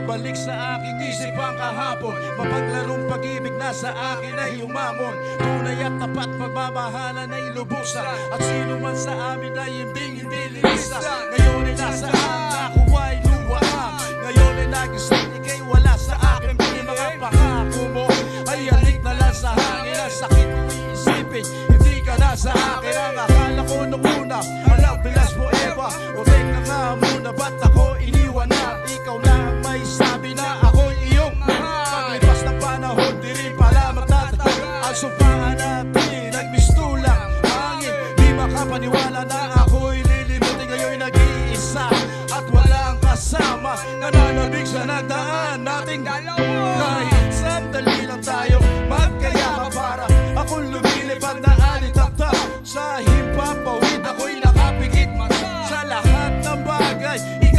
bumabalik sa aking isip ang kahapon. Mapaglarong pag-ibig na sa akin ay umamon. Tunay at tapat pagmamahalan ay lubusan. At sino man sa amin ay hindi lilisan. Ngayon ay nasaan na ako ay luwaan. Ngayon ay nagising ikay wala sa akin. Pili mga pangako mo ay halik na lang sa hangin. Ang sakit kong iisipin, hindi ka na sa akin. Ang akala ko nung una, alam bilas forever. O teka nga muna, ba't ako iniwan na? Ikaw na ang may sabi na ako'y iyong mahal. Paglipas ng panahon, di rin pala magtatagal. Ang sumpaan natin, nagmistulang hangin. Di makapaniwala na ako'y lilimutin. Ngayon nag-iisa at walang kasama. Nananabig sa nagdaan nating dalawa. Kahit sandali lang tayo magkayama para akong lumilipad na alitaptap. Sa himpapawid ako'y